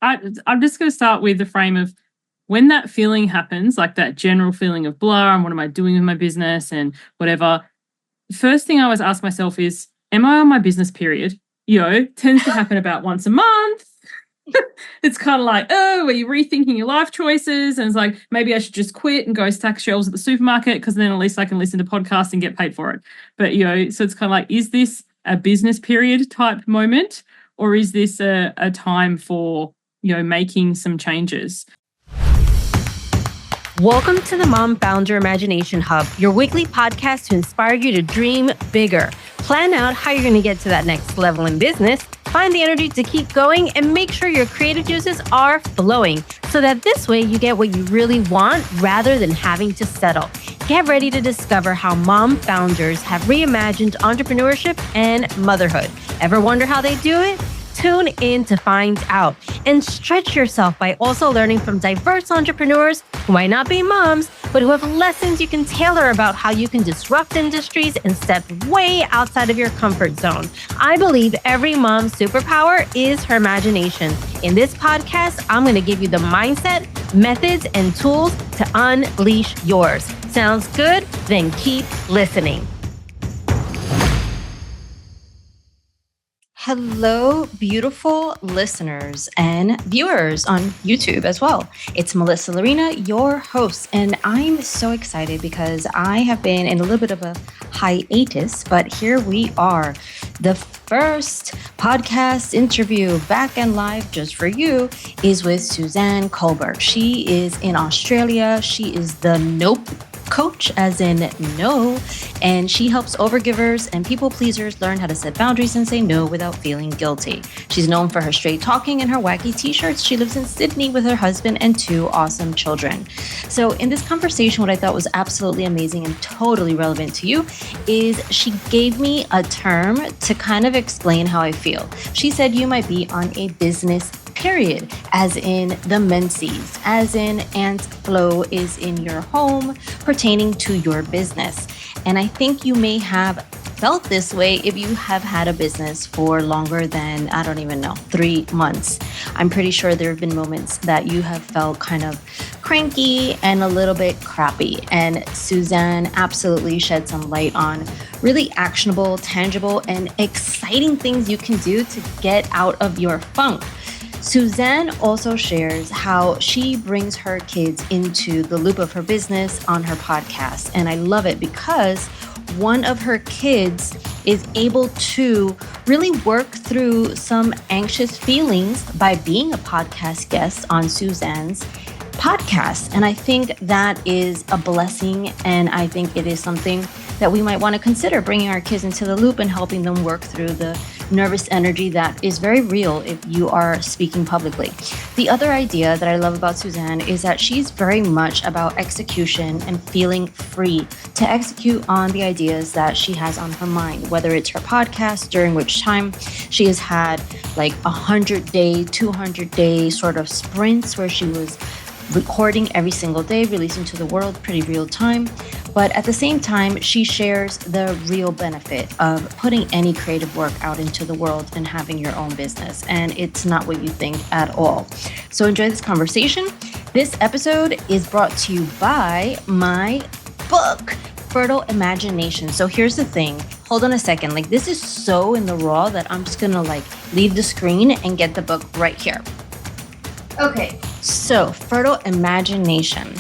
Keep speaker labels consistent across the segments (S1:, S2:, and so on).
S1: I'm just going to start with the frame of when that feeling happens, like that general feeling of blah, and what am I doing with my business and whatever. First thing I always ask myself is, am I on my business period? Tends to happen about once a month. It's kind of like, where you're rethinking your life choices. And it's like, maybe I should just quit and go stack shelves at the supermarket because then at least I can listen to podcasts and get paid for it. But, so it's kind of like, is this a business period type moment? Or is this a time for, making some changes?
S2: Welcome to the Mom Founder Imagination Hub, your weekly podcast to inspire you to dream bigger. Plan out how you're going to get to that next level in business, find the energy to keep going, and make sure your creative juices are flowing so that this way you get what you really want rather than having to settle. Get ready to discover how mom founders have reimagined entrepreneurship and motherhood. Ever wonder how they do it? Tune in to find out and stretch yourself by also learning from diverse entrepreneurs who might not be moms, but who have lessons you can tailor about how you can disrupt industries and step way outside of your comfort zone. I believe every mom's superpower is her imagination. In this podcast, I'm going to give you the mindset, methods, and tools to unleash yours. Sounds good? Then keep listening. Hello, beautiful listeners and viewers on YouTube as well. It's Melissa Lorena, your host, and I'm so excited because I have been in a little bit of a hiatus, but here we are. The first podcast interview back and live just for you is with Suzanne Culberg. She is in Australia. She is the Nope coach, as in no, and she helps overgivers and people pleasers learn how to set boundaries and say no without feeling guilty. She's known for her straight talking and her wacky t-shirts. She lives in Sydney with her husband and 2 awesome children. So in this conversation, what I thought was absolutely amazing and totally relevant to you is she gave me a term to kind of explain how I feel. She said you might be on a business period, as in the menses, as in ant flow is in your home pertaining to your business. And I think you may have felt this way if you have had a business for longer than, 3 months. I'm pretty sure there have been moments that you have felt kind of cranky and a little bit crappy. And Suzanne absolutely shed some light on really actionable, tangible, and exciting things you can do to get out of your funk. Suzanne also shares how she brings her kids into the loop of her business on her podcast. And I love it because one of her kids is able to really work through some anxious feelings by being a podcast guest on Suzanne's podcast. And I think that is a blessing. And I think it is something that we might want to consider, bringing our kids into the loop and helping them work through the nervous energy that is very real if you are speaking publicly. The other idea that I love about Suzanne is that she's very much about execution and feeling free to execute on the ideas that she has on her mind, whether it's her podcast, during which time she has had like 100-day, 200-day sort of sprints where she was recording every single day, releasing to the world pretty real time. But at the same time, she shares the real benefit of putting any creative work out into the world and having your own business. And it's not what you think at all. So enjoy this conversation. This episode is brought to you by my book, Fertile Imagination. So here's the thing. Hold on a second. This is so in the raw that I'm just going to leave the screen and get the book right here. Okay, so Fertile Imagination.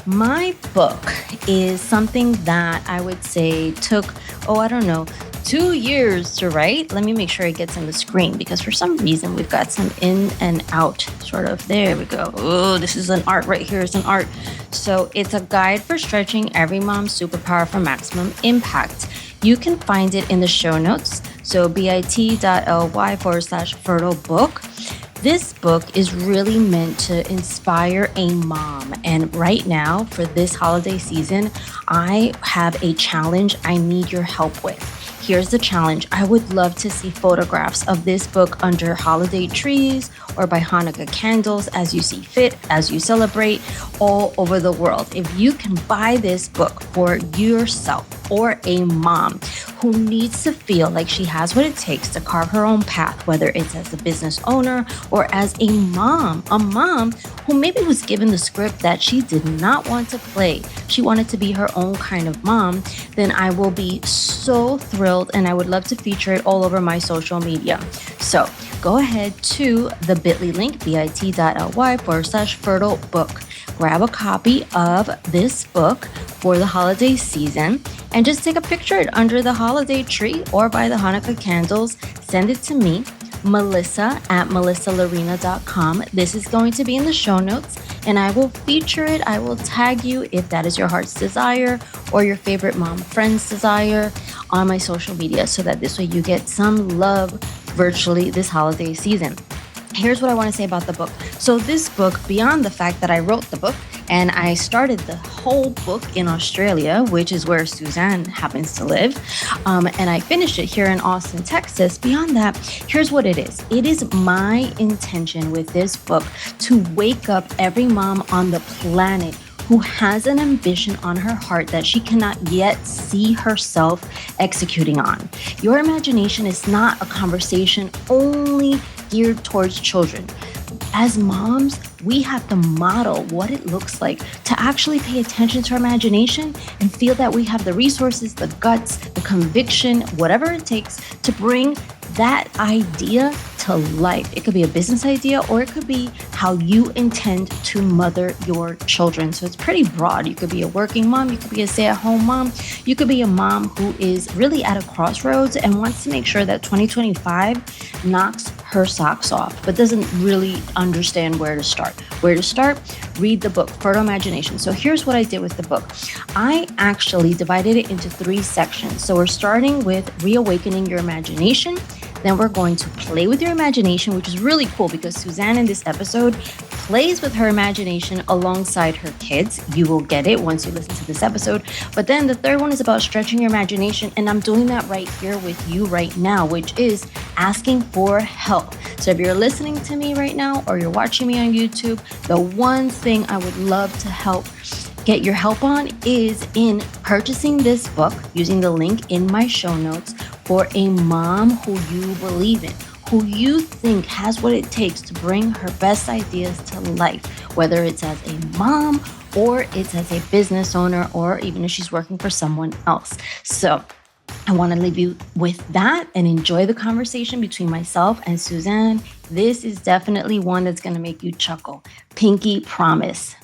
S2: My book is something that I would say took, 2 years to write. Let me make sure it gets on the screen because for some reason we've got some in and out sort of. There we go. Oh, this is an art right here. It's an art. So it's a guide for stretching every mom's superpower for maximum impact. You can find it in the show notes. So bit.ly/fertile book. This book is really meant to inspire a mom. And right now, for this holiday season, I have a challenge I need your help with. Here's the challenge. I would love to see photographs of this book under holiday trees or by Hanukkah candles as you see fit, as you celebrate all over the world. If you can buy this book for yourself or a mom who needs to feel like she has what it takes to carve her own path, whether it's as a business owner or as a mom who maybe was given the script that she did not want to play. She wanted to be her own kind of mom. Then I will be so thrilled, and I would love to feature it all over my social media. So go ahead to the bit.ly link, bit.ly/fertile book. Grab a copy of this book for the holiday season and just take a picture of it under the holiday tree or by the Hanukkah candles. Send it to me, melissa@melissalarina.com. This is going to be in the show notes, and I will feature it. I will tag you if that is your heart's desire or your favorite mom friend's desire on my social media, so that this way you get some love virtually this holiday season. Here's what I want to say about the book. So this book, beyond the fact that I wrote the book and I started the whole book in Australia, which is where Suzanne happens to live, and I finished it here in Austin, Texas. Beyond that, here's what it is. It is my intention with this book to wake up every mom on the planet who has an ambition on her heart that she cannot yet see herself executing on. Your imagination is not a conversation only geared towards children. As moms, we have to model what it looks like to actually pay attention to our imagination and feel that we have the resources, the guts, the conviction, whatever it takes to bring that idea to life. It could be a business idea, or it could be how you intend to mother your children. So it's pretty broad. You could be a working mom. You could be a stay-at-home mom. You could be a mom who is really at a crossroads and wants to make sure that 2025 knocks her socks off, but doesn't really understand where to start. Where to start? Read the book, Fertile Imagination. So here's what I did with the book. I actually divided it into 3 sections. So we're starting with reawakening your imagination. Then we're going to play with your imagination, which is really cool because Suzanne in this episode plays with her imagination alongside her kids. You will get it once you listen to this episode. But then the third one is about stretching your imagination. And I'm doing that right here with you right now, which is asking for help. So if you're listening to me right now or you're watching me on YouTube, the one thing I would love to get your help on is in purchasing this book using the link in my show notes for a mom who you believe in, who you think has what it takes to bring her best ideas to life, whether it's as a mom or it's as a business owner, or even if she's working for someone else. So I want to leave you with that and enjoy the conversation between myself and Suzanne. This is definitely one that's going to make you chuckle. Pinky promise.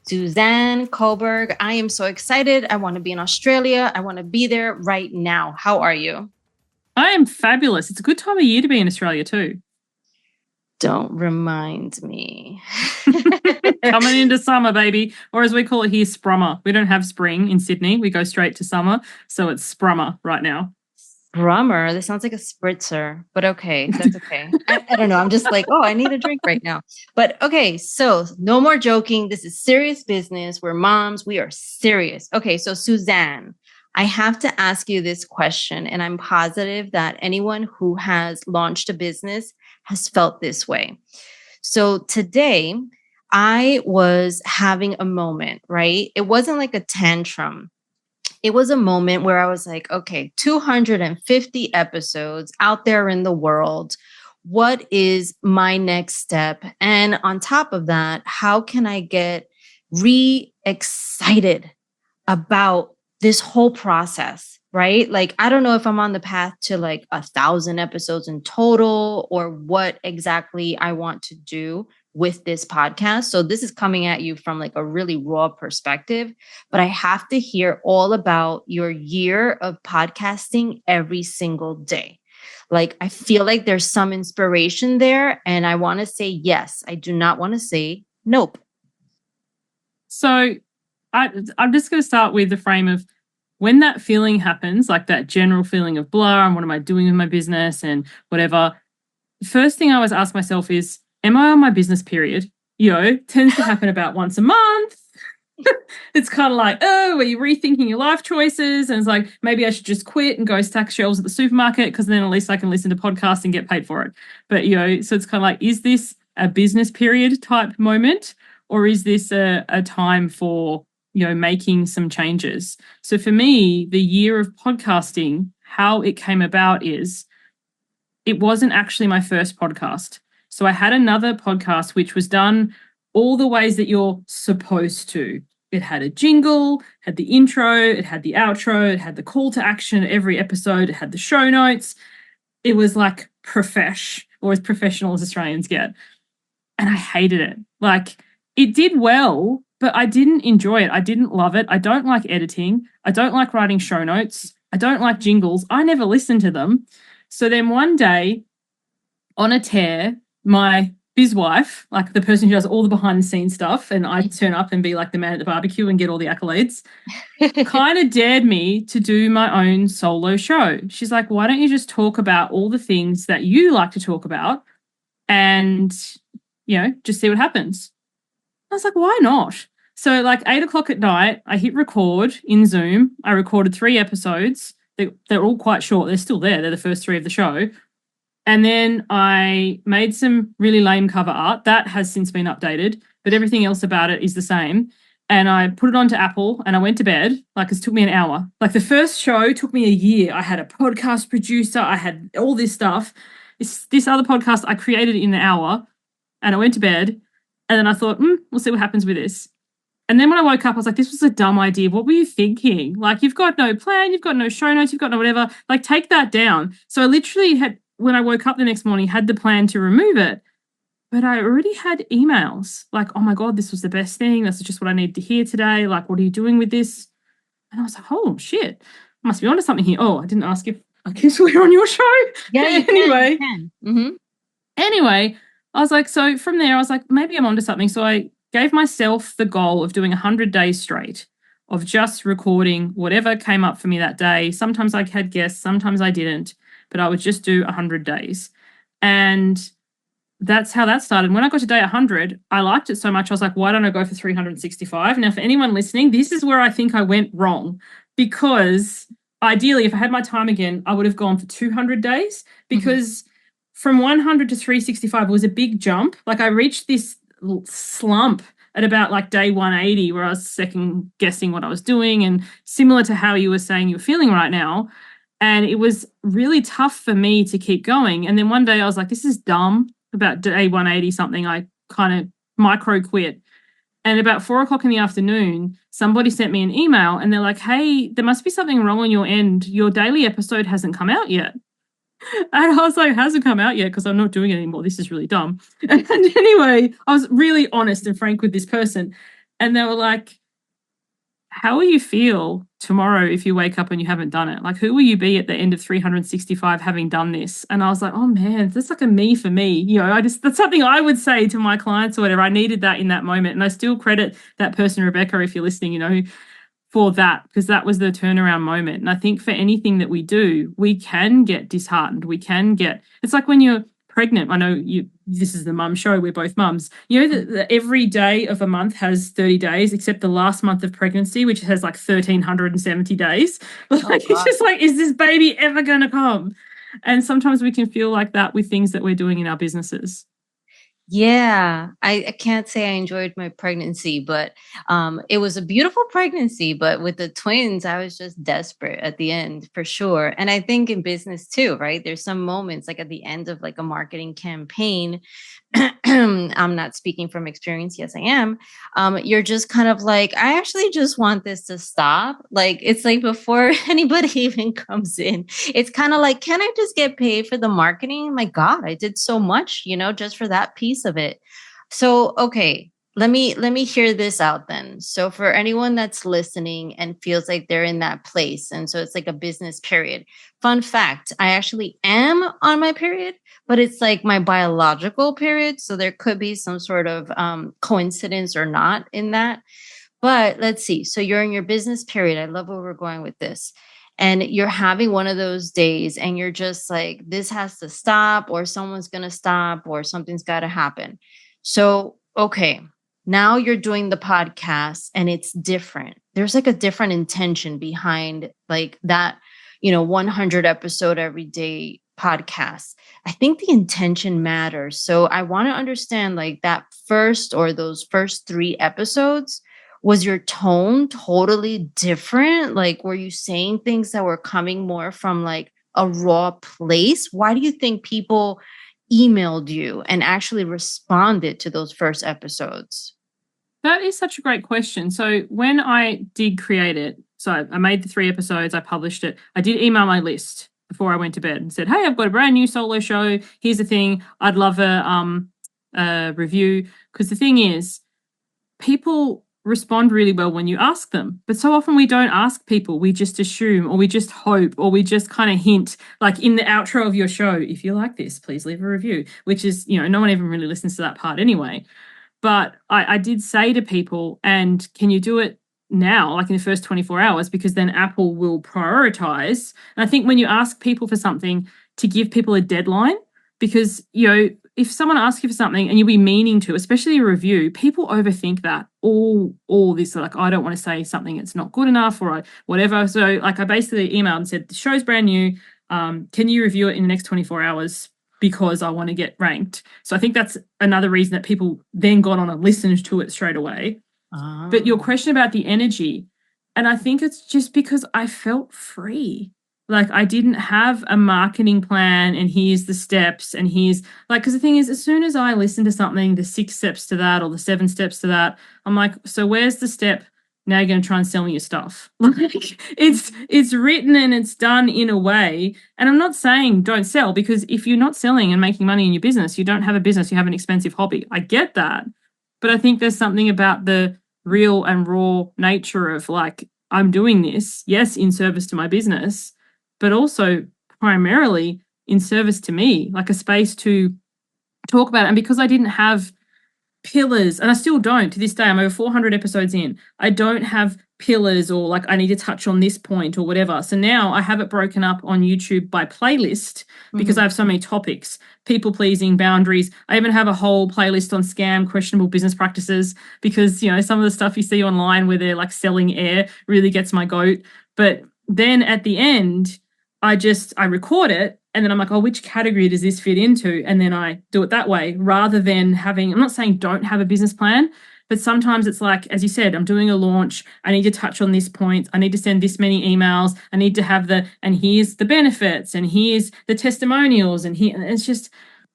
S2: Suzanne Culberg, I am so excited. I want to be in Australia. I want to be there right now. How are you?
S1: I am fabulous. It's a good time of year to be in Australia too.
S2: Don't remind me.
S1: Coming into summer, baby. Or as we call it here, sprummer. We don't have spring in Sydney. We go straight to summer. So it's sprummer right now.
S2: Sprummer? This sounds like a spritzer, but okay. That's okay. I don't know. I'm just like, I need a drink right now. But okay, so no more joking. This is serious business. We're moms. We are serious. Okay, so Suzanne, I have to ask you this question, and I'm positive that anyone who has launched a business has felt this way. So today, I was having a moment, right? It wasn't like a tantrum. It was a moment where I was like, okay, 250 episodes out there in the world. What is my next step? And on top of that, how can I get excited about this whole process, right? Like, I don't know if I'm on the path to like 1,000 episodes in total or what exactly I want to do with this podcast. So this is coming at you from like a really raw perspective, but I have to hear all about your year of podcasting every single day. Like, I feel like there's some inspiration there, and I want to say yes. I do not want to say nope.
S1: So I'm just going to start with the frame of when that feeling happens, like that general feeling of blah, and what am I doing with my business and whatever. First thing I always ask myself is, am I on my business period? Tends to happen about once a month. It's kind of like, are you rethinking your life choices? And it's like, maybe I should just quit and go stack shelves at the supermarket because then at least I can listen to podcasts and get paid for it. But, so it's kind of like, is this a business period type moment, or is this a time for, making some changes? So for me, the year of podcasting how it came about is it wasn't actually my first podcast. So I had another podcast which was done all the ways that you're supposed to. It had a jingle, had the intro, it had the outro, it had the call to action every episode, it had the show notes. It was like or as professional as Australians get. And I hated it. Like, it did well, but I didn't enjoy it. I didn't love it. I don't like editing. I don't like writing show notes. I don't like jingles. I never listened to them. So then one day on a tear, my biz wife, like the person who does all the behind the scenes stuff, and I turn up and be like the man at the barbecue and get all the accolades, kind of dared me to do my own solo show. She's like, why don't you just talk about all the things that you like to talk about and, just see what happens? I was like, why not? So like 8:00 at night, I hit record in Zoom. I recorded 3 episodes. They're all quite short. They're still there. They're the first 3 of the show. And then I made some really lame cover art. That has since been updated, but everything else about it is the same. And I put it onto Apple and I went to bed. Like, it took me an hour. Like, the first show took me a year. I had a podcast producer. I had all this stuff. This other podcast I created in an hour, and I went to bed. And then I thought, we'll see what happens with this. And then when I woke up, I was like, this was a dumb idea. What were you thinking? Like, you've got no plan, you've got no show notes, you've got no whatever. Like, take that down. So I literally had, when I woke up the next morning, had the plan to remove it. But I already had emails like, oh my God, this was the best thing. That's just what I needed to hear today. Like, what are you doing with this? And I was like, oh shit, I must be onto something here. Oh, I didn't ask if I can swear on your show.
S2: Yeah,
S1: anyway.
S2: can. Mm-hmm.
S1: Anyway, I was like, so from there, I was like, maybe I'm onto something. So I gave myself the goal of doing 100 days straight of just recording whatever came up for me that day. Sometimes I had guests, sometimes I didn't, but I would just do 100 days. And that's how that started. When I got to day 100, I liked it so much. I was like, why don't I go for 365? Now, for anyone listening, this is where I think I went wrong, because ideally, if I had my time again, I would have gone for 200 days, because from 100 to 365 was a big jump. Like, I reached this slump at about like day 180 where I was second guessing what I was doing, and similar to how you were saying you're feeling right now. And it was really tough for me to keep going. And then one day I was like, this is dumb. About day 180 something, I kind of micro quit. And about 4:00 in the afternoon, somebody sent me an email and they're like, hey, there must be something wrong on your end. Your daily episode hasn't come out yet. And I was like, hasn't come out yet because I'm not doing it anymore. This is really dumb. And anyway, I was really honest and frank with this person. And they were like, how will you feel tomorrow if you wake up and you haven't done it? Like, who will you be at the end of 365 having done this? And I was like, oh man, that's like a me for me. That's something I would say to my clients or whatever. I needed that in that moment. And I still credit that person, Rebecca, if you're listening, for that, because that was the turnaround moment. And I think for anything that we do, we can get disheartened. It's like when you're pregnant. I know this is the mum show. We're both mums. That every day of a month has 30 days, except the last month of pregnancy, which has like 1,370 days. Like, it's just like, is this baby ever going to come? And sometimes we can feel like that with things that we're doing in our businesses.
S2: Yeah, I can't say I enjoyed my pregnancy, but it was a beautiful pregnancy. But with the twins, I was just desperate at the end for sure. And I think in business too, right? There's some moments like at the end of like a marketing campaign. I'm not speaking from experience. Yes, I am. You're just kind of like, I actually just want this to stop. Like, it's like before anybody even comes in, it's kind of like, can I just get paid for the marketing? My God, I did so much, just for that piece of it. So, okay, let me hear this out then. So for anyone that's listening and feels like they're in that place, and so it's like a business period. Fun fact, I actually am on my period, but it's like my biological period. So there could be some sort of coincidence or not in that. But let's see. So you're in your business period. I love where we're going with this. And you're having one of those days and you're just like, this has to stop, or someone's going to stop, or something's got to happen. So, okay, now you're doing the podcast and it's different. There's like a different intention behind like that, 100 episode every day podcast. I think the intention matters. So I want to understand like that first, or those first 3 episodes. was your tone totally different? Like, were you saying things that were coming more from like a raw place? Why do you think people emailed you and actually responded to those first episodes?
S1: That is such a great question. So when I did create it, so I made the 3 episodes, I published it. I did email my list before I went to bed and said, "Hey, I've got a brand new solo show. Here's the thing. I'd love a review." Because the thing is, people respond really well when you ask them. But so often we don't ask people. We just assume, or we just hope, or we just kind of hint, like in the outro of your show, "If you like this, please leave a review," which is, no one even really listens to that part anyway. But I did say to people, "And can you do it now, like in the first 24 hours? Because then Apple will prioritize." And I think when you ask people for something, to give people a deadline, because, if someone asks you for something and you'll be meaning to, especially a review, people overthink that all this, like, I don't want to say something that's not good enough or whatever. So like I basically emailed and said, "The show's brand new. Can you review it in the next 24 hours? Because I want to get ranked." So I think that's another reason that people then got on and listened to it straight away. But your question about the energy, and I think it's just because I felt free. Like I didn't have a marketing plan and here's the steps and here's like, because the thing is, as soon as I listen to something, the 6 steps to that or the 7 steps to that, I'm like, so where's the step? Now you're going to try and sell me your stuff. Like it's written and it's done in a way. And I'm not saying don't sell, because if you're not selling and making money in your business, you don't have a business, you have an expensive hobby. I get that. But I think there's something about the real and raw nature of like, I'm doing this, yes, in service to my business, but also primarily in service to me, like a space to talk about it. And because I didn't have pillars, and I still don't to this day, I'm over 400 episodes in, I don't have pillars or like I need to touch on this point or whatever. So now I have it broken up on YouTube by playlist because I have so many topics: people pleasing, boundaries. I even have a whole playlist on scam, questionable business practices, because some of the stuff you see online where they're like selling air really gets my goat. But then at the end, I record it and then I'm like, oh, which category does this fit into? And then I do it that way rather than having, I'm not saying don't have a business plan, but sometimes it's like, as you said, I'm doing a launch. I need to touch on this point. I need to send this many emails. I need to have and here's the benefits and here's the testimonials. And it's just,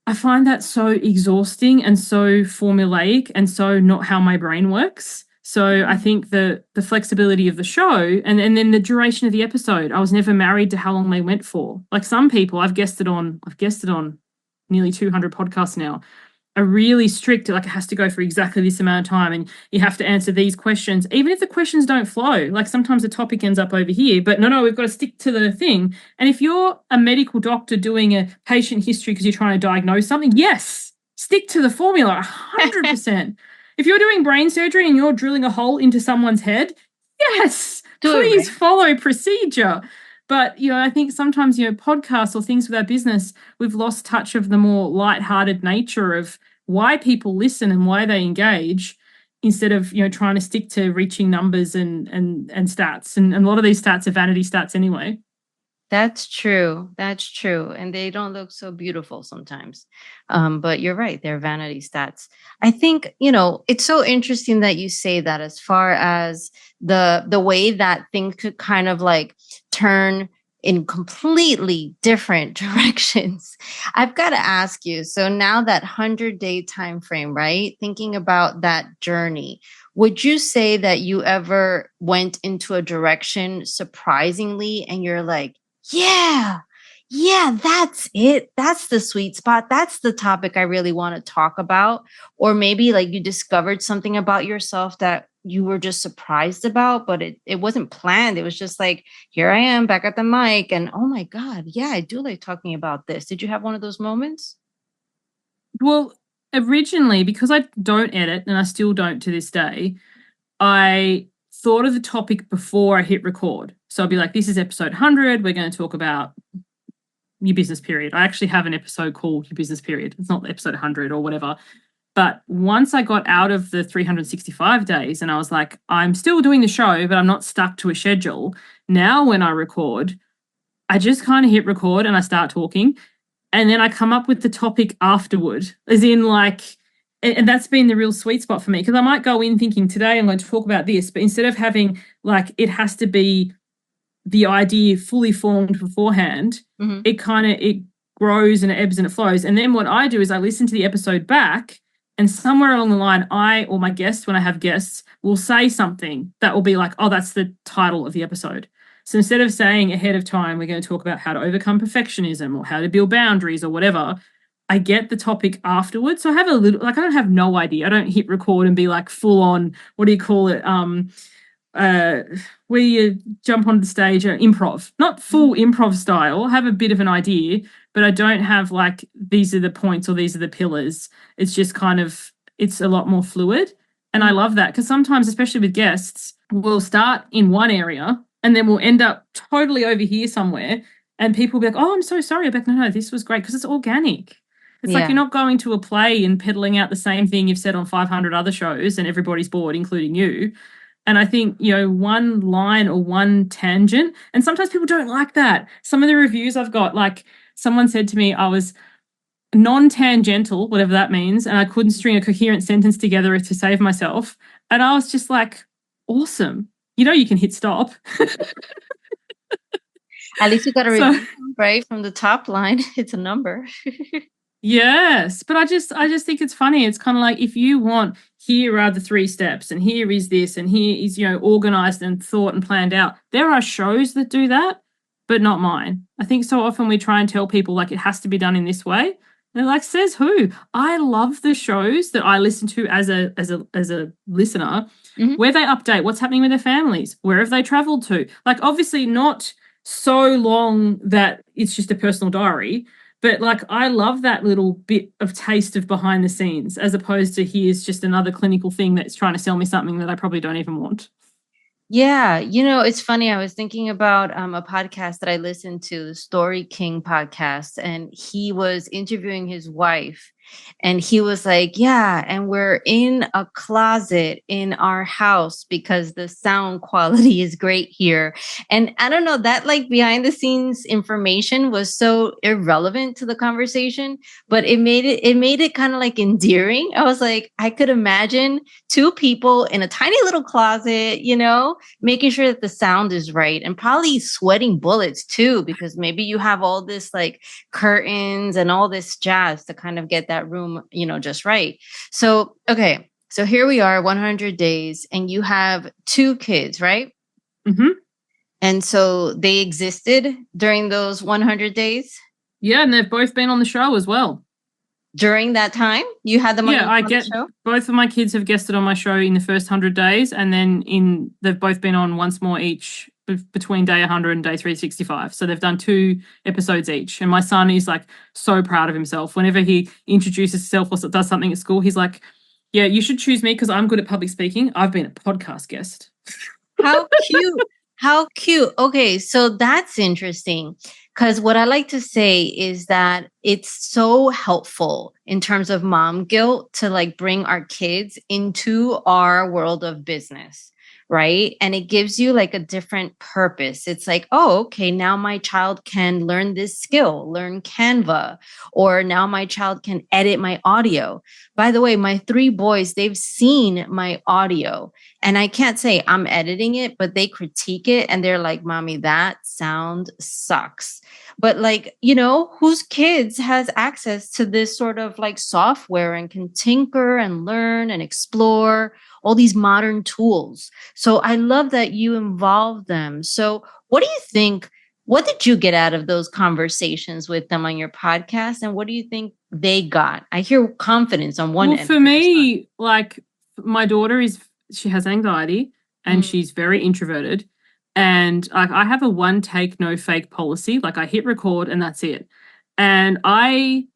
S1: I find that so exhausting and so formulaic and so not how my brain works. So I think the flexibility of the show and then the duration of the episode, I was never married to how long they went for. Like some people, I've guested on nearly 200 podcasts now, are really strict, like it has to go for exactly this amount of time and you have to answer these questions, even if the questions don't flow. Like sometimes the topic ends up over here, but no, we've got to stick to the thing. And if you're a medical doctor doing a patient history because you're trying to diagnose something, yes, stick to the formula 100%. If you're doing brain surgery and you're drilling a hole into someone's head, yes, please follow procedure. But, I think sometimes, podcasts or things with our business, we've lost touch of the more lighthearted nature of why people listen and why they engage, instead of, trying to stick to reaching numbers and stats. And a lot of these stats are vanity stats anyway.
S2: That's true. That's true. And they don't look so beautiful sometimes. But you're right. They're vanity stats. I think, it's so interesting that you say that, as far as the way that things could kind of like turn in completely different directions. I've got to ask you, so now that 100-day time frame, right? Thinking about that journey, would you say that you ever went into a direction surprisingly and you're like, yeah, that's it. That's the sweet spot. That's the topic I really want to talk about. Or maybe like you discovered something about yourself that you were just surprised about, but it wasn't planned. It was just like, here I am back at the mic and oh my God, yeah, I do like talking about this. Did you have one of those moments?
S1: Well, originally, because I don't edit and I still don't to this day, I thought of the topic before I hit record. So I'll be like, this is episode 100. We're going to talk about your business period. I actually have an episode called Your Business Period. It's not episode 100 or whatever. But once I got out of the 365 days and I was like, I'm still doing the show, but I'm not stuck to a schedule. Now when I record, I just kind of hit record and I start talking. And then I come up with the topic afterward, as in like, and that's been the real sweet spot for me, because I might go in thinking today I'm going to talk about this, but instead of having like it has to be the idea fully formed beforehand, it grows and it ebbs and it flows. And then what I do is I listen to the episode back, and somewhere along the line, I or my guests, when I have guests, will say something that will be like, oh, that's the title of the episode. So instead of saying ahead of time, we're going to talk about how to overcome perfectionism or how to build boundaries or whatever, I get the topic afterwards. So I have a little, like, I don't have no idea. I don't hit record and be like full on, what do you call it? Where you jump onto the stage, improv, not full improv style, have a bit of an idea, but I don't have like, these are the points or these are the pillars. It's just kind of, it's a lot more fluid. And I love that, because sometimes, especially with guests, we'll start in one area and then we'll end up totally over here somewhere. And people will be like, oh, I'm so sorry. I'm like, no, this was great, because it's organic. It's like you're not going to a play and peddling out the same thing you've said on 500 other shows and everybody's bored, including you. And I think, one line or one tangent, and sometimes people don't like that. Some of the reviews I've got, like someone said to me, I was non-tangential, whatever that means, and I couldn't string a coherent sentence together to save myself. And I was just like, awesome. You can hit stop.
S2: At least you got a review, right? From the top line, it's a number.
S1: Yes, but I just think it's funny. It's kind of like, if you want, here are the 3 steps, and here is this, and here is, organized and thought and planned out. There are shows that do that, but not mine. I think so often we try and tell people like it has to be done in this way. And they're like, says who? I love the shows that I listen to as a listener, where they update what's happening with their families, where have they traveled to. Like, obviously not so long that it's just a personal diary. But like, I love that little bit of taste of behind the scenes, as opposed to here's just another clinical thing that's trying to sell me something that I probably don't even want.
S2: Yeah. It's funny. I was thinking about a podcast that I listened to, the Story King podcast, and he was interviewing his wife. And he was like, yeah, and we're in a closet in our house because the sound quality is great here. And I don't know, that like behind the scenes information was so irrelevant to the conversation, but it made it kind of like endearing. I was like, I could imagine 2 people in a tiny little closet, making sure that the sound is right, and probably sweating bullets too, because maybe you have all this like curtains and all this jazz to kind of get that room, just right. So, okay. So here we are, 100 days, and you have 2 kids, right? And so they existed during those 100 days?
S1: Yeah, and they've both been on the show as well.
S2: During that time, you had them on the show?
S1: Both of my kids have guested on my show in the first 100 days, and then they've both been on once more each between day 100 and day 365. So they've done 2 episodes each. And my son is like so proud of himself. Whenever he introduces himself or does something at school, he's like, yeah, you should choose me because I'm good at public speaking. I've been a podcast guest.
S2: How cute. How cute. Okay, so that's interesting, because what I like to say is that it's so helpful in terms of mom guilt to like bring our kids into our world of business, right? And it gives you like a different purpose. It's like, oh, okay, now my child can learn this skill, learn Canva, or now my child can edit my audio. By the way, my 3 boys, they've seen my audio, and I can't say I'm editing it, but they critique it and they're like, Mommy, that sound sucks. But like, whose kids has access to this sort of like software and can tinker and learn and explore all these modern tools. So I love that you involve them. So what do you think? What did you get out of those conversations with them on your podcast? And what do you think they got? I hear confidence on one end.
S1: For me, like my daughter she has anxiety and she's very introverted. And I have a 1 take, no fake policy. Like I hit record and that's it. And I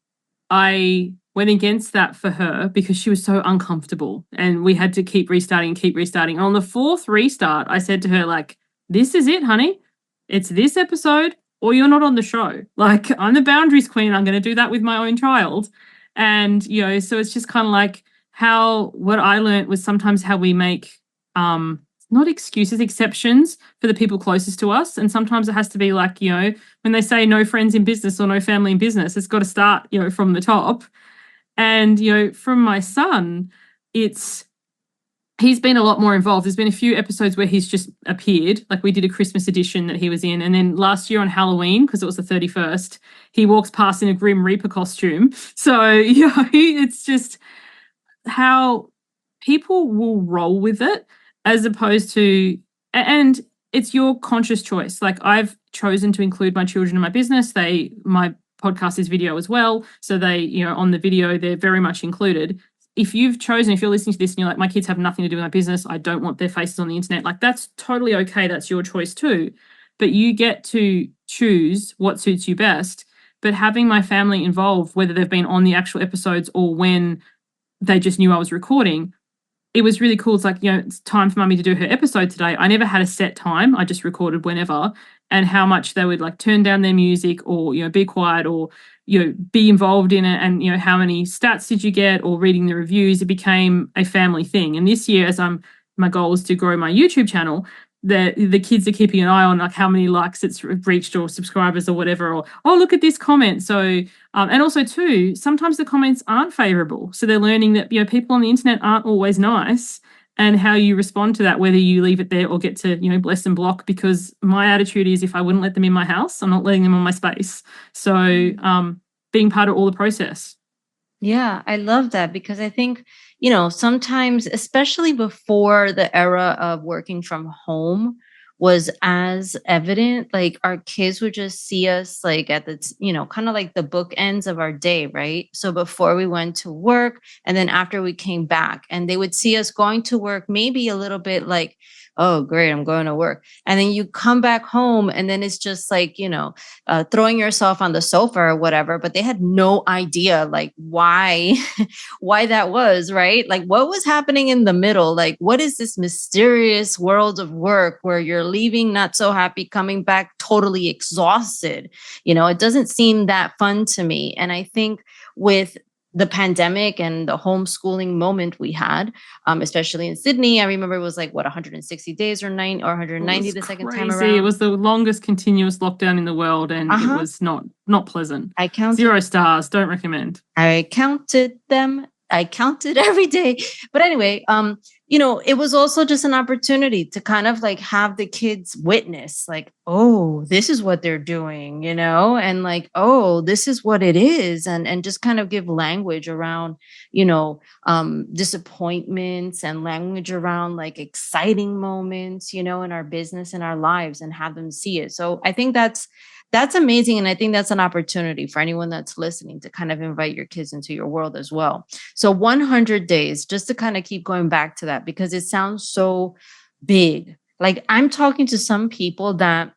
S1: went against that for her because she was so uncomfortable and we had to keep restarting. On the 4th restart, I said to her, like, this is it, honey. It's this episode or you're not on the show. Like, I'm the boundaries queen. I'm going to do that with my own child. And, so it's just kind of like what I learned was sometimes how we make, not excuses, exceptions for the people closest to us. And sometimes it has to be like, when they say no friends in business or no family in business, it's got to start, from the top. And, from my son, he's been a lot more involved. There's been a few episodes where he's just appeared. Like we did a Christmas edition that he was in. And then last year on Halloween, because it was the 31st, he walks past in a Grim Reaper costume. So, it's just how people will roll with it as opposed to, and it's your conscious choice. Like I've chosen to include my children in my business. My podcast is video as well. So they, on the video, they're very much included. If you're listening to this and you're like, my kids have nothing to do with my business, I don't want their faces on the internet, like that's totally okay. That's your choice too. But you get to choose what suits you best. But having my family involved, whether they've been on the actual episodes or when they just knew I was recording, it was really cool. It's like, it's time for Mummy to do her episode today. I never had a set time. I just recorded whenever, and how much they would like turn down their music or, be quiet or, be involved in it. And, how many stats did you get or reading the reviews? It became a family thing. And this year, my goal is to grow my YouTube channel, the kids are keeping an eye on like how many likes it's reached or subscribers or whatever, or, oh, look at this comment. So, and also too, sometimes the comments aren't favorable. So they're learning that, people on the internet aren't always nice, and how you respond to that, whether you leave it there or get to, bless and block, because my attitude is if I wouldn't let them in my house, I'm not letting them on my space. So, being part of all the process.
S2: Yeah, I love that, because I think, sometimes, especially before the era of working from home was as evident, like our kids would just see us like at the, kind of like the bookends of our day, right? So before we went to work and then after we came back, and they would see us going to work, maybe a little bit like, oh, great, I'm going to work. And then you come back home and then it's just like, throwing yourself on the sofa or whatever, but they had no idea like why, why that was, right? Like what was happening in the middle? Like, what is this mysterious world of work where you're leaving not so happy, coming back totally exhausted? It doesn't seem that fun to me. And I think with the pandemic and the homeschooling moment we had, especially in Sydney, I remember it was like 160 days or 190 the second time around.
S1: It was the longest continuous lockdown in the world, and it was not pleasant.
S2: I counted
S1: 0 stars. Don't recommend.
S2: I counted them. I counted every day. But anyway, it was also just an opportunity to kind of like have the kids witness like, oh, this is what they're doing, and like, oh, this is what it is. And just kind of give language around, disappointments, and language around like exciting moments, in our business and our lives, and have them see it. So I think that's amazing. And I think that's an opportunity for anyone that's listening to kind of invite your kids into your world as well. So 100 days, just to kind of keep going back to that, because it sounds so big. Like I'm talking to some people that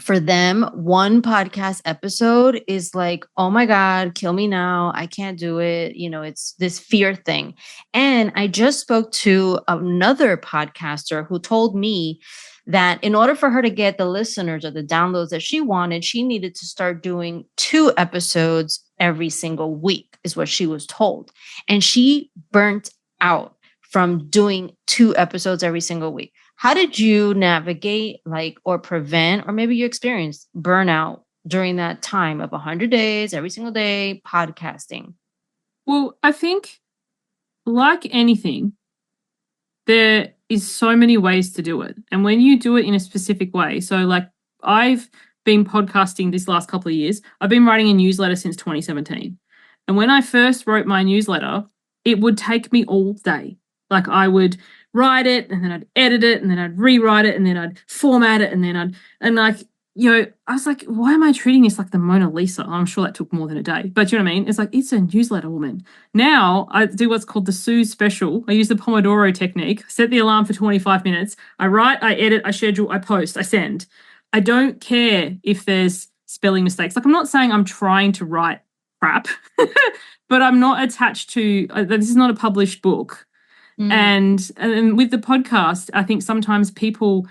S2: for them, one podcast episode is like, oh my God, kill me now. I can't do it. It's this fear thing. And I just spoke to another podcaster who told me that in order for her to get the listeners or the downloads that she wanted, she needed to start doing 2 episodes every single week, is what she was told. And she burnt out from doing 2 episodes every single week. How did you navigate or prevent, or maybe you experienced burnout during that time of 100 days, every single day, podcasting?
S1: Well, I think like anything, there is so many ways to do it. And when you do it in a specific way, so like I've been podcasting this last couple of years, I've been writing a newsletter since 2017. And when I first wrote my newsletter, it would take me all day. Like I would write it and then I'd edit it and then I'd rewrite it and then I'd format it and then I was like, why am I treating this like the Mona Lisa? I'm sure that took more than a day. But you know what I mean? It's like, it's a newsletter, woman. Now I do what's called the Suze special. I use the Pomodoro technique, set the alarm for 25 minutes. I write, I edit, I schedule, I post, I send. I don't care if there's spelling mistakes. Like I'm not saying I'm trying to write crap, but I'm not attached to, this is not a published book. And with the podcast, I think sometimes people,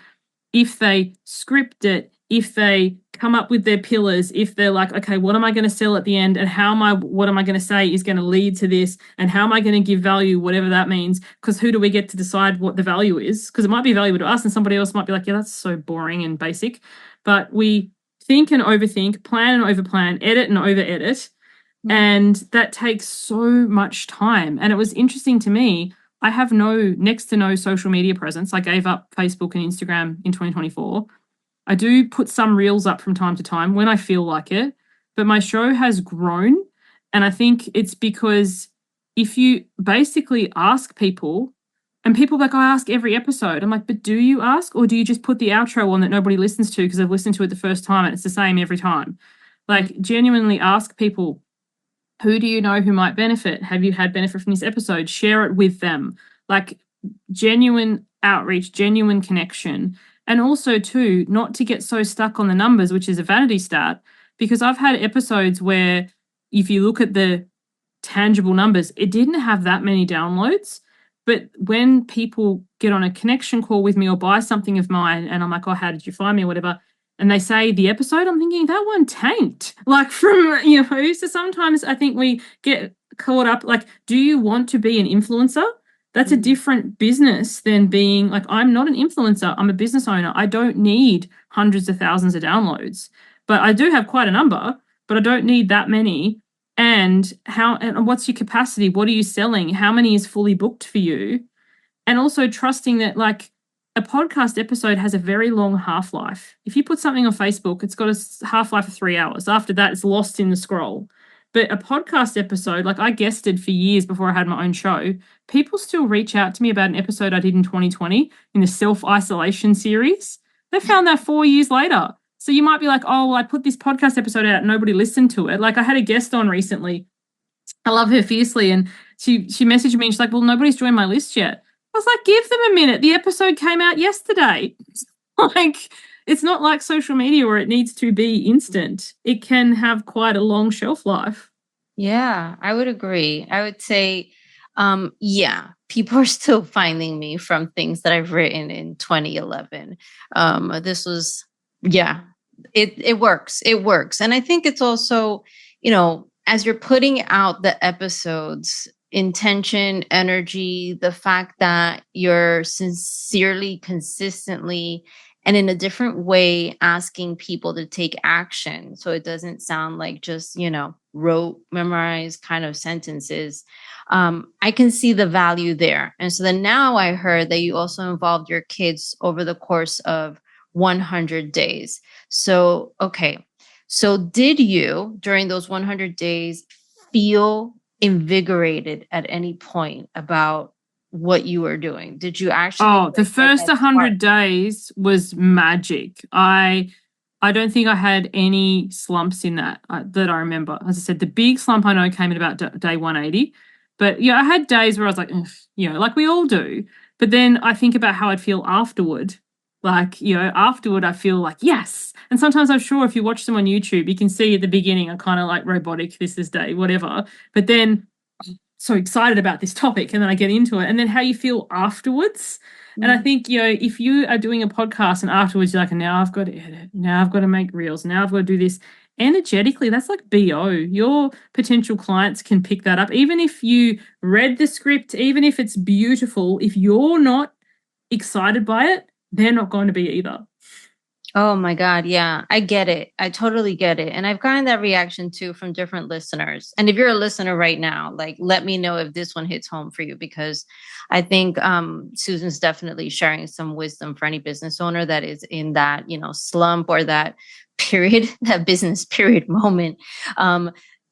S1: if they script it, if they come up with their pillars, if they're like, okay, what am I going to sell at the end, and what am I going to say is going to lead to this, and how am I going to give value, whatever that means, because who do we get to decide what the value is? Because it might be valuable to us and somebody else might be like, yeah, that's so boring and basic. But we think and overthink, plan and overplan, edit and over-edit, And that takes so much time. And it was interesting to me. I have next to no social media presence. I gave up Facebook and Instagram in 2024. I do put some reels up from time to time when I feel like it, but my show has grown. And I think it's because if you basically ask people, and people like, I ask every episode. I'm like, but do you ask, or do you just put the outro on that nobody listens to because they've listened to it the first time and it's the same every time? Like, genuinely ask people, who do you know who might benefit? Have you had benefit from this episode? Share it with them. Like, genuine outreach, genuine connection. And also, too, not to get so stuck on the numbers, which is a vanity stat, because I've had episodes where if you look at the tangible numbers, it didn't have that many downloads. But when people get on a connection call with me or buy something of mine and I'm like, oh, how did you find me or whatever, and they say the episode, I'm thinking that one tanked. Like, from, so sometimes I think we get caught up, like, do you want to be an influencer? That's a different business than being like, I'm not an influencer. I'm a business owner. I don't need hundreds of thousands of downloads, but I do have quite a number, but I don't need that many. And what's your capacity? What are you selling? How many is fully booked for you? And also trusting that, like, a podcast episode has a very long half-life. If you put something on Facebook, it's got a half-life of 3 hours. After that, it's lost in the scroll. But a podcast episode, like, I guested for years before I had my own show, people still reach out to me about an episode I did in 2020 in the self-isolation series. They found that 4 years later. So you might be like, oh, well, I put this podcast episode out and nobody listened to it. Like, I had a guest on recently. I love her fiercely. And she messaged me and she's like, well, nobody's joined my list yet. I was like, give them a minute. The episode came out yesterday. Like, it's not like social media where it needs to be instant. It can have quite a long shelf life.
S2: Yeah, I would agree. I would say, yeah, people are still finding me from things that I've written in 2011. This was, yeah, it works. It works. And I think it's also, as you're putting out the episodes, intention, energy, the fact that you're sincerely, consistently, and in a different way asking people to take action. So it doesn't sound like just, rote, memorized kind of sentences. I can see the value there. And so then now I heard that you also involved your kids over the course of 100 days. So, okay. So did you, during those 100 days, feel invigorated at any point about what you were doing? Did you actually?
S1: Oh, the first 100 days was magic. I don't think I had any slumps in that that I remember. As I said, the big slump I know came at about day 180. But yeah, I had days where I was like, like we all do. But then I think about how I'd feel afterward. Like, afterward I feel like, yes. And sometimes I'm sure if you watch them on YouTube, you can see at the beginning I'm kind of like robotic, this is day, whatever. But then I'm so excited about this topic and then I get into it. And then how you feel afterwards. And I think, if you are doing a podcast and afterwards you're like, now I've got to edit, now I've got to make reels, now I've got to do this, energetically, that's like BO. Your potential clients can pick that up. Even if you read the script, even if it's beautiful, if you're not excited by it, they're not going to be either.
S2: Oh my God. Yeah, I get it. I totally get it. And I've gotten that reaction too from different listeners. And if you're a listener right now, like, let me know if this one hits home for you, because I think Susan's definitely sharing some wisdom for any business owner that is in that, slump or that period, that business period moment.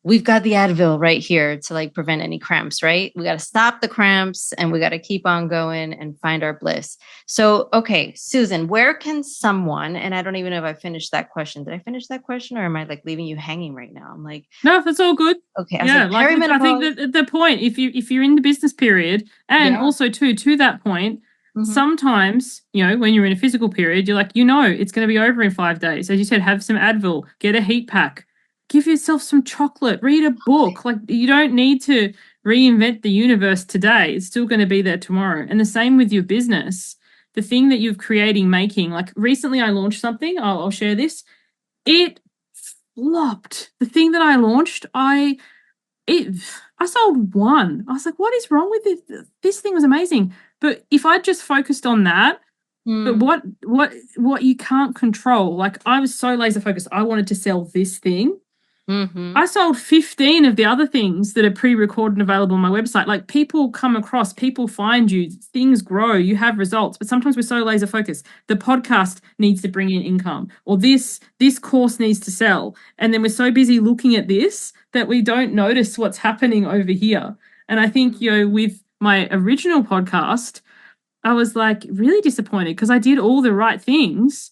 S2: We've got the Advil right here to like prevent any cramps, right? We got to stop the cramps and we got to keep on going and find our bliss. So, okay, Susan, where can someone, and I don't even know if I finished that question. Did I finish that question or am I like leaving you hanging right now? I'm like,
S1: no, that's all good.
S2: Okay.
S1: Yeah. Like, I think that the point, if you're in the business period and also to that point, sometimes, when you're in a physical period, you're like, it's going to be over in 5 days. As you said, have some Advil, get a heat pack. Give yourself some chocolate, read a book. Like, you don't need to reinvent the universe today. It's still going to be there tomorrow. And the same with your business. The thing that you're making, like recently I launched something, I'll share this. It flopped. The thing that I launched, I sold one. I was like, what is wrong with this? This thing was amazing. But if I just focused on that, but what you can't control, like I was so laser focused. I wanted to sell this thing. I sold 15 of the other things that are pre-recorded and available on my website. Like, people come across, people find you, things grow, you have results, but sometimes we're so laser focused. The podcast needs to bring in income, or this course needs to sell. And then we're so busy looking at this that we don't notice what's happening over here. And I think, with my original podcast, I was like really disappointed because I did all the right things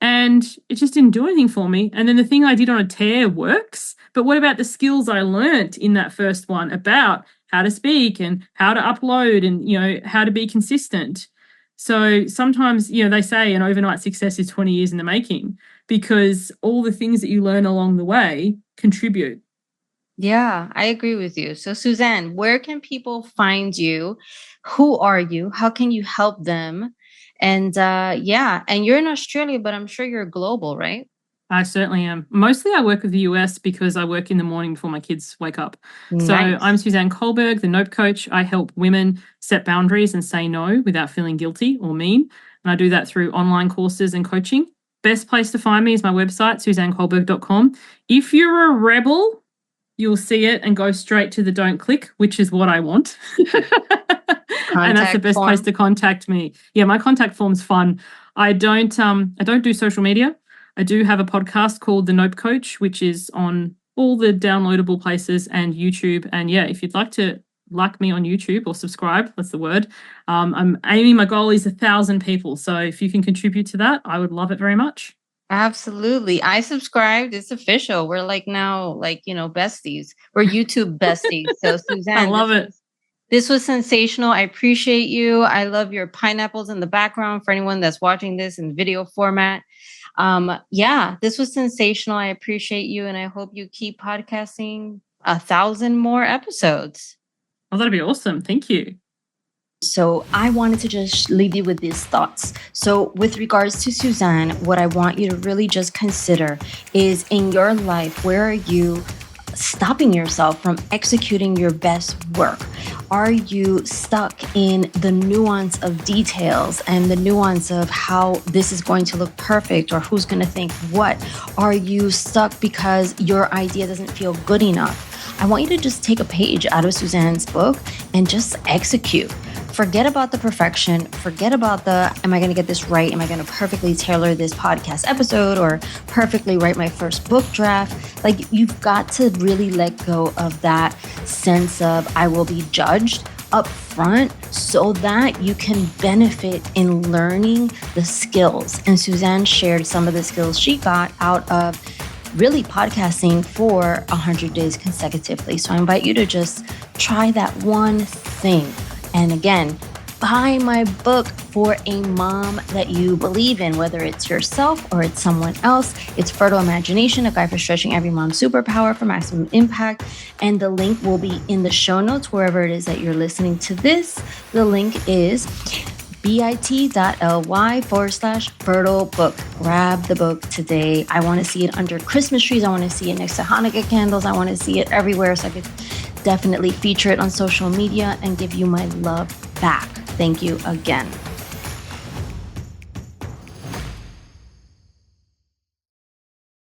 S1: and it just didn't do anything for me. And then the thing I did on a tear works. But what about the skills I learnt in that first one about how to speak and how to upload and, how to be consistent? So sometimes, they say an overnight success is 20 years in the making, because all the things that you learn along the way contribute.
S2: Yeah, I agree with you. So, Suzanne, where can people find you? Who are you? How can you help them? And and you're in Australia, but I'm sure you're global, right?
S1: I certainly am. Mostly I work with the US because I work in the morning before my kids wake up. So
S2: Nice.
S1: I'm Suzanne Culberg, the Nope Coach. I help women set boundaries and say no without feeling guilty or mean. And I do that through online courses and coaching. Best place to find me is my website, suzanneculberg.com. If you're a rebel, you'll see it and go straight to the don't click, which is what I want. And that's the best place to contact me. Yeah, my contact form's fun. I don't do social media. I do have a podcast called The Nope Coach, which is on all the downloadable places and YouTube. And yeah, if you'd like to like me on YouTube or subscribe, that's the word. I'm aiming, my goal is 1,000 people. So if you can contribute to that, I would love it very much.
S2: Absolutely. I subscribed. It's official. We're now besties. We're YouTube besties. So, Suzanne,
S1: I love it.
S2: This was sensational. I appreciate you. I love your pineapples in the background for anyone that's watching this in video format. This was sensational. I appreciate you. And I hope you keep podcasting 1,000 more episodes.
S1: Oh, that'd be awesome. Thank you.
S2: So I wanted to just leave you with these thoughts. So with regards to Suzanne, what I want you to really just consider is, in your life, where are you stopping yourself from executing your best work? Are you stuck in the nuance of details and the nuance of how this is going to look perfect or who's going to think what? Are you stuck because your idea doesn't feel good enough? I want you to just take a page out of Suzanne's book and just execute. Forget about the perfection. Forget about am I going to get this right? Am I going to perfectly tailor this podcast episode or perfectly write my first book draft? Like, you've got to really let go of that sense of I will be judged up front so that you can benefit in learning the skills. And Suzanne shared some of the skills she got out of really podcasting for 100 days consecutively. So I invite you to just try that one thing. And again, buy my book for a mom that you believe in, whether it's yourself or it's someone else. It's Fertile Imagination, a guide for stretching every mom's superpower for maximum impact. And the link will be in the show notes, wherever it is that you're listening to this. The link is bit.ly/fertile book. Grab the book today. I want to see it under Christmas trees. I want to see it next to Hanukkah candles. I want to see it everywhere so I could definitely feature it on social media and give you my love back. Thank you again.